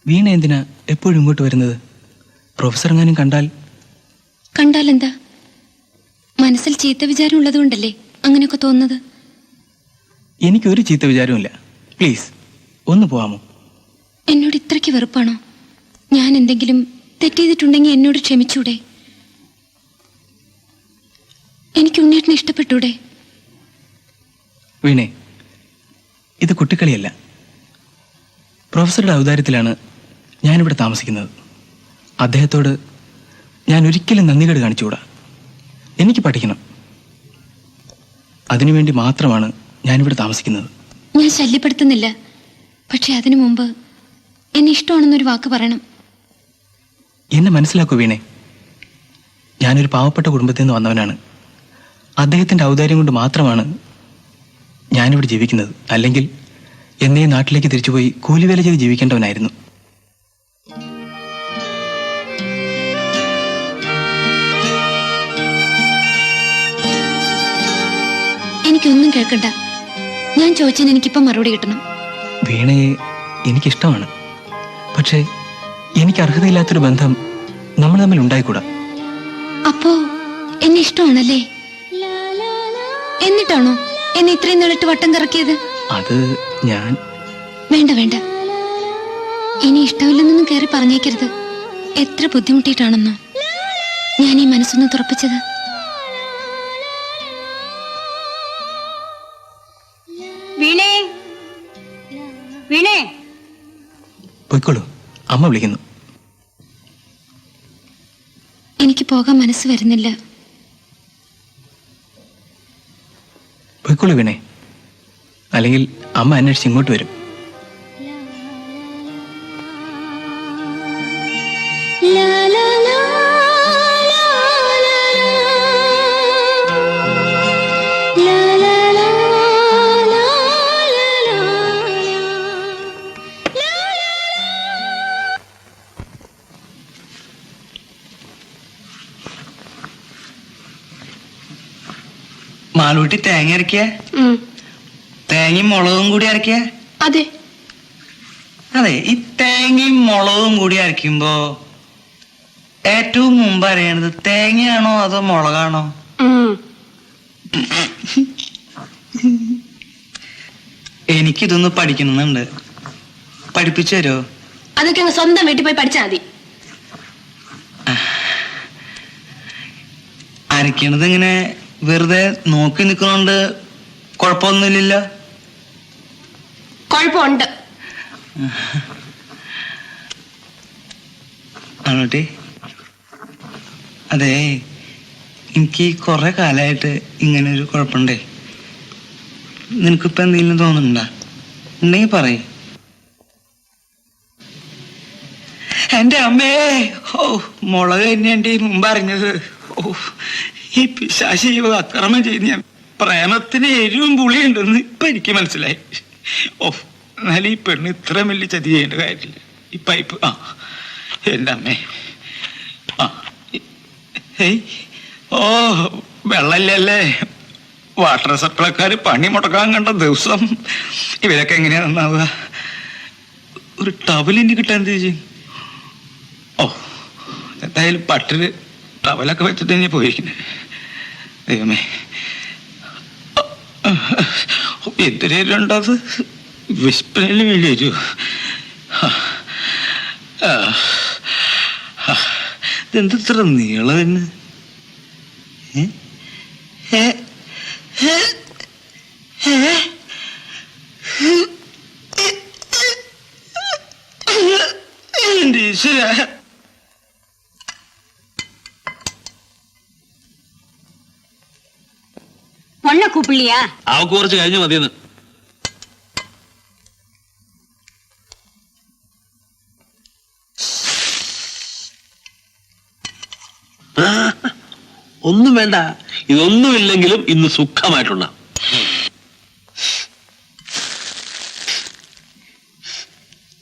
വീണ എന്തിനാ എപ്പോഴും ഇങ്ങോട്ട് വരുന്നത്? പ്രൊഫസർ എങ്ങാനും കണ്ടാൽ എന്താ? മനസ്സിൽ ചീത്ത വിചാരം ഉള്ളതുകൊണ്ടല്ലേ അങ്ങനെയൊക്കെ തോന്നുന്നത്? എനിക്കൊരു ചീത്ത വിചാരവുമില്ല. പ്ലീസ് ഒന്ന് പോവാമോ? എന്നോട് ഇത്രയ്ക്ക് വെറുപ്പാണോ? ഞാൻ എന്തെങ്കിലും തെറ്റ് ചെയ്തിട്ടുണ്ടെങ്കിൽ എന്നോട് ക്ഷമിച്ചൂടെ? എനിക്ക് ഉണ്ണിയേട്ടനെ ഇഷ്ടപ്പെട്ടൂടെ? വീണേ, ഇത് കുട്ടിക്കളിയല്ല. പ്രൊഫസറുടെ ഔദാര്യത്തിലാണ് ഞാനിവിടെ താമസിക്കുന്നത്. അദ്ദേഹത്തോട് ഞാൻ ഒരിക്കലും നന്ദികേട് കാണിച്ചുകൂടാ. എനിക്ക് പഠിക്കണം. അതിനുവേണ്ടി മാത്രമാണ് ഞാനിവിടെ താമസിക്കുന്നത്. ഞാൻ ശല്യപ്പെടുത്തുന്നില്ല. പക്ഷെ അതിനു മുമ്പ് എന്നെ ഇഷ്ടമാണെന്നൊരു വാക്ക് പറയണം. എന്നെ മനസ്സിലാക്കൂ വീണേ. ഞാനൊരു പാവപ്പെട്ട കുടുംബത്തിൽ നിന്ന് വന്നവനാണ്. അദ്ദേഹത്തിൻ്റെ ഔദാര്യം കൊണ്ട് മാത്രമാണ് ഞാനിവിടെ ജീവിക്കുന്നത്. അല്ലെങ്കിൽ എന്നേ നാട്ടിലേക്ക് തിരിച്ചുപോയി കൂലിവേല ചെയ്ത് ജീവിക്കേണ്ടവനായിരുന്നു. എനിക്കൊന്നും കേൾക്കണ്ട. ഞാൻ ചോദിച്ചതിന് എനിക്കിപ്പം മറുപടി കിട്ടണം. വീണയെ എനിക്കിഷ്ടമാണ്. പക്ഷേ എനിക്ക് അർഹതയില്ലാത്തൊരു ബന്ധം നമ്മൾ തമ്മിൽ ഉണ്ടായിക്കൂടാ. അപ്പോ എന്നെ ഇഷ്ടമാണല്ലേ? എന്നിട്ടാണോ എന്നെ ഇത്രയും നേരിട്ട് വട്ടം കറക്കിയത്? അത് ഞാൻ... വേണ്ട വേണ്ട, ഇനി ഇഷ്ടമില്ലെന്നൊന്നും കയറി പറഞ്ഞേക്കരുത്. എത്ര ബുദ്ധിമുട്ടിയിട്ടാണെന്നോ ഞാൻ ഈ മനസ്സൊന്ന് തുറപ്പിച്ചത്. വീണേ, വീണേ, പോയിക്കോളൂ, അമ്മ വിളിക്കുന്നു. എനിക്ക് പോകാൻ മനസ്സ് വരുന്നില്ല. പോയിക്കോളൂ വീണേ, അല്ലെങ്കിൽ അമ്മ അന്വേഷിച്ച് ഇങ്ങോട്ട് വരും. മാളൂട്ടി തേങ്ങ അരക്കിയ? തേങ്ങയും മുളകും കൂടി അരക്കിയ? അതെ അതെ. ഈ തേങ്ങയും മുളകും കൂടി അരയ്ക്കുമ്പോ ഏറ്റവും മുമ്പ് അറിയണത് തേങ്ങയാണോ അതോ മുളകാണോ? എനിക്കിതൊന്ന് പഠിക്കണമെന്നുണ്ട്. പഠിപ്പിച്ചു തരുമോ? അതൊക്കെ അങ്ങ് സ്വന്തം വീട്ടിൽ പോയി പഠിച്ചാൽ മതി. അരയ്ക്കണത് ഇങ്ങനെ വെറുതെ നോക്കി നിൽക്കുന്നോണ്ട് കുഴപ്പമൊന്നുമില്ലല്ലോ? കുഴപ്പമുണ്ട്. ആണോട്ടെ? അതെ, എനിക്ക് കുറെ കാലമായിട്ട് ഇങ്ങനെ ഒരു കുഴപ്പമുണ്ടേ. നിനക്കിപ്പോ എന്തെങ്കിലും തോന്നുന്നുണ്ടാ? ഉണ്ടെങ്കിൽ പറയ്. എന്റെ അമ്മേ, ഓ മുളക് തന്നെയാണ്ടി മുമ്പ് അറിഞ്ഞത്. ഓ, ഈ പിശാചി അക്രമം ചെയ്ത് ഞാൻ പ്രേമത്തിന് എരിവും പുളിയുണ്ടെന്ന് ഇപ്പൊ എനിക്ക് മനസ്സിലായി. ഓ, എന്നാലും ഈ പെണ്ണ് ഇത്ര വലിയ ചതി ചെയ്യേണ്ട കാര്യമില്ല. ഈ പൈപ്പ് എന്റെ അമ്മേ. ഓ, വെള്ളമില്ലല്ലേ? വാട്ടർ സപ്ലൈക്കാർ പണി മുടക്കാൻ കണ്ട ദിവസം ഇവരൊക്കെ എങ്ങനെയാ നന്നാവുക? ഒരു ടവലിന് കിട്ടാൻ എന്ത് ചെയ്യും? ഓ, എന്തായാലും പട്ടില് ടവലൊക്കെ വെച്ചിട്ട് തന്നെ പോയിരിക്കുന്നത്. ദൈവമേ, എന്തിനേലുണ്ടോ അത്? വിസ്പനയിലും വേണ്ടി വരുമോ? ഇതെന്തിത്ര നീളം തന്നെ? എന്റെ ഈശ്വര, പൊണ്ണ കൂപ്പിള്ളിയാ? അവക്ക് കുറച്ച് കഴിഞ്ഞു മതിയെന്ന്. ഒന്നും വേണ്ട, ഇതൊന്നുമില്ലെങ്കിലും ഇന്ന് സുഖമായിട്ടുണ്ട.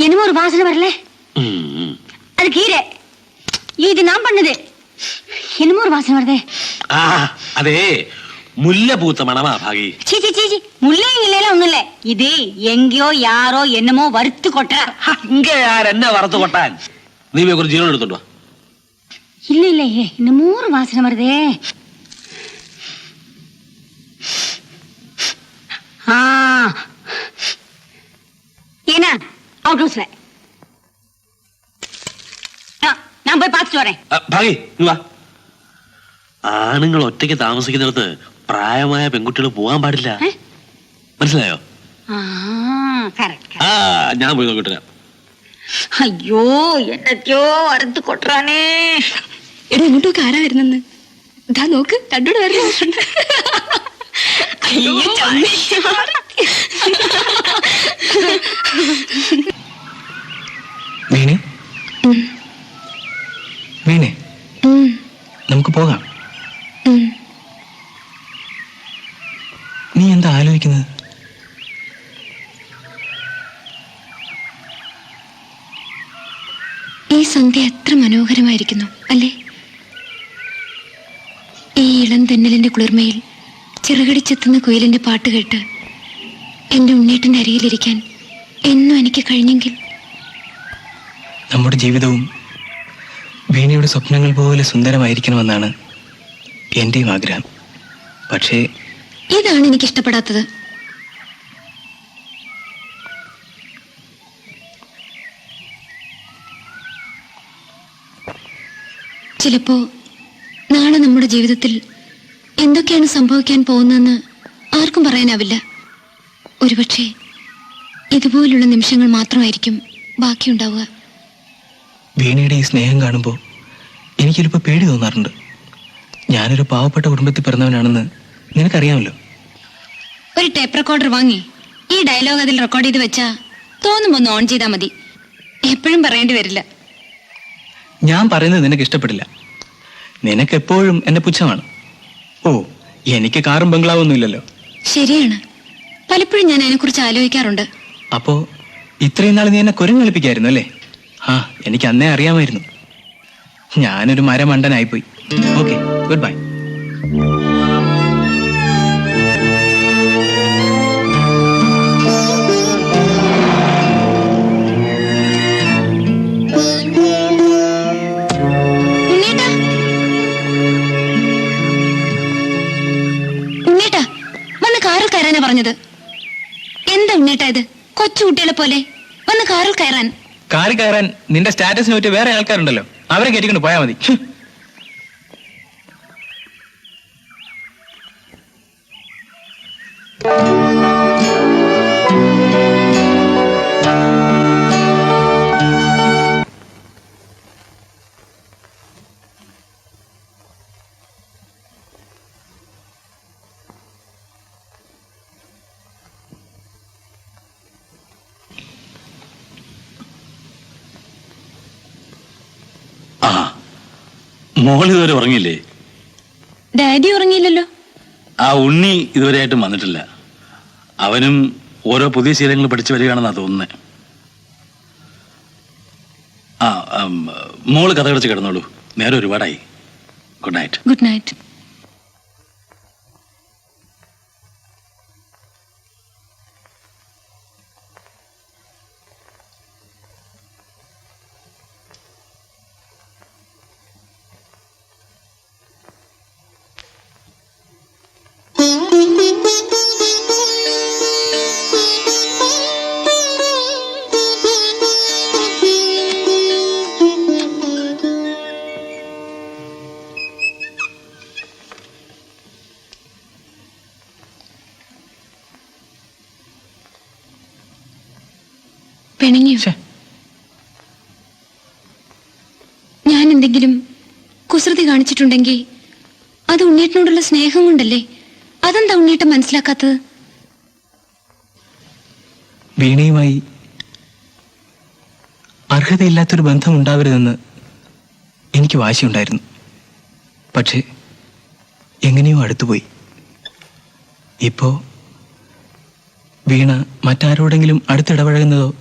என்னமோ ஒரு வாசனை வரல. அது கீரை. இது நான் பண்ணது. என்னமோ ஒரு வாசனை வருதே. അതേ, മുല്ല പൂത്ത മണമാ ഭാഗി. ചീച്ചി ചീച്ചി മുല്ലയും ഇല്ലല്ലോ ഒന്നുമില്ലേ ഇത് എങ്കയോ യാരോ എന്നമോ വറുത്ത് കൊട്ട. ഇങ്ങ ആരെന്നെ വറുത്ത് കൊട്ടാൻ? നീ പോയി കുറച്ച് ജീവനം എടുത്തോണ്ടോ. இல்ல இல்ல இன்னும் 100 வாசனை வருதே. என்ன அவுட் ஹவுஸ்ல நான் போய் பார்த்துட்டு வரேன். ഭാഗി ഇങ്ങ് വാ. ആണുങ്ങൾ ഒറ്റയ്ക്ക് താമസിക്കുന്നിടത്ത് പ്രായമായ പെൺകുട്ടികൾ പോകാൻ പാടില്ല. മനസ്സിലായോ? ആ ഞാൻ പോയി നോക്കിട്ട്. അയ്യോ എന്നൊക്കെയോ വറുത്ത് കൊട്ടാനേ. എടാ ഇങ്ങോട്ടൊക്കെ ആരാ വരുന്നെന്ന്? ഇതാ നോക്ക്, രണ്ടോട് വരുന്നു. വീണേ വീണേ, നമുക്ക് പോകാം. നീ എന്താ ആലോചിക്കുന്നത്? ഈ സന്ധ്യ എത്ര മനോഹരമായിരിക്കുന്നു അല്ലേ? ഈ ഇളം തെന്നലിന്റെ കുളിർമയിൽ ചിറകടിച്ചെത്തുന്ന കുയിലിന്റെ പാട്ട് കേട്ട് എന്റെ ഉണ്ണീട്ടിന്റെ അരികിലിരിക്കാൻ എന്നും എനിക്ക് കഴിഞ്ഞെങ്കിൽ. നമ്മുടെ ജീവിതവും വീണയുടെ സ്വപ്നങ്ങൾ പോലെ സുന്ദരമായിരിക്കണമെന്നാണ് എന്റെയും ആഗ്രഹം. പക്ഷേ ഇതാണ് എനിക്ക് ഇഷ്ടപ്പെടാത്തത്. ചിലപ്പോ നാളെ നമ്മുടെ ജീവിതത്തിൽ എന്തൊക്കെയാണ് സംഭവിക്കാൻ പോകുന്നതെന്ന് ആർക്കും പറയാനാവില്ല. ഒരുപക്ഷെ ഇതുപോലുള്ള നിമിഷങ്ങൾ മാത്രമായിരിക്കും ബാക്കിയുണ്ടാവുക. വീണയുടെ ഈ സ്നേഹം കാണുമ്പോൾ എനിക്കൊരിപ്പോൾ പേടി തോന്നാറുണ്ട്. ഞാനൊരു പാവപ്പെട്ട കുടുംബത്തിൽ പിറന്നവനാണെന്ന് നിനക്കറിയാമല്ലോ. ഒരു ടേപ്പ് റെക്കോർഡർ വാങ്ങി ഈ ഡയലോഗ് അതിൽ റെക്കോർഡ് ചെയ്ത് വെച്ചാ തോന്നുമ്പോ ഒന്ന് ഓൺ ചെയ്താൽ മതി. എപ്പോഴും പറയേണ്ടി വരില്ല. ഞാൻ പറയുന്നത് നിനക്ക് ഇഷ്ടപ്പെടില്ല. നിനക്കെപ്പോഴും എന്നെ പുച്ഛമാണ്. ഓ, എനിക്ക് കാറും ബംഗ്ലാവൊന്നും ഇല്ലല്ലോ. ശരിയാണ്, പലപ്പോഴും ഞാൻ അതിനെക്കുറിച്ച് ആലോചിക്കാറുണ്ട്. അപ്പോ ഇത്രയും നാൾ നീ എന്നെ കുരങ്ങ് അല്ലേ? ആ, എനിക്ക് അന്നേ അറിയാമായിരുന്നു. ഞാനൊരു മരമണ്ടനായിപ്പോയി. Okay, good bye. ഉണ്ണീട്ടാ, വന്ന് കാറിൽ കയറാനാ പറഞ്ഞത്. എന്താ ഉണ്ണീട്ടാ ഇത്? കൊച്ചു കുട്ടികളെ പോലെ വന്ന് കാറിൽ കയറാൻ. കാറിൽ കയറാൻ നിന്റെ സ്റ്റാറ്റസിന് പറ്റിയ വേറെ ആൾക്കാരുണ്ടല്ലോ, അവരെ കയറ്റിക്കൊണ്ട് പോയാൽ മതി. മോൾ ഇതുവരെ ഉറങ്ങിയില്ലേ? ഡാഡി ഉറങ്ങിയില്ലല്ലോ. ആ ഉണ്ണി ഇതുവരെയായിട്ടും വന്നിട്ടില്ല. അവനും ഓരോ പുതിയ ശീലങ്ങൾ പഠിച്ചു വരികയാണെന്നാ തോന്നുന്നത്. മോള് കഥ കടച്ച് കിടന്നോളൂ, നേരെ ഒരുപാടായി. Good night. Good night. പിണങ്ങിയോ? ഞാൻ എന്തെങ്കിലും കുസൃതി കാണിച്ചിട്ടുണ്ടെങ്കിൽ അത് ഉണ്ണീട്ടിനോടുള്ള സ്നേഹം കൊണ്ടല്ലേ? അതെന്താ ഉണ്ണീട്ടൻ മനസ്സിലാക്കാത്തത്? വീണയുമായി അർഹതയില്ലാത്തൊരു ബന്ധം ഉണ്ടാവരുതെന്ന് എനിക്ക് വാശിയുണ്ടായിരുന്നു. പക്ഷേ എങ്ങനെയോ അടുത്തുപോയി. ഇപ്പോ വീണ മറ്റാരോടെങ്കിലും അടുത്തിടപഴകുന്നതോ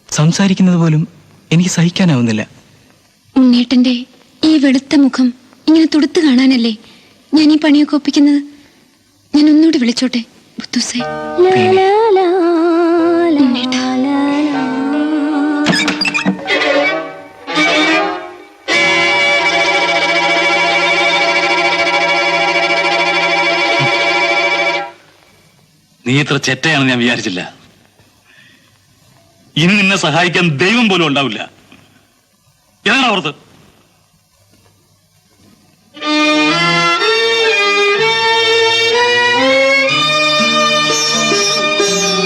സംസാരിക്കുന്നത് പോലും എനിക്ക് സഹിക്കാനാവുന്നില്ല. ഉണ്ണീട്ടന്റെ ഈ വെളുത്ത മുഖം ഇങ്ങനെ തുടുത്തു കാണാനല്ലേ ഞാൻ ഈ പണിയൊക്കെ ഒപ്പിക്കുന്നത്? ഞാൻ ഒന്നുകൂടി വിളിച്ചോട്ടെ മുത്തൂസേ? ഉണ്ണേട്ടാ. നീ ഇത്ര ചെറ്റയാണെന്ന് ഞാൻ വിചാരിച്ചില്ല. ഇനി നിന്നെ സഹായിക്കാൻ ദൈവം പോലും ഉണ്ടാവില്ല. ഏതാണ് ഓർത്ത്?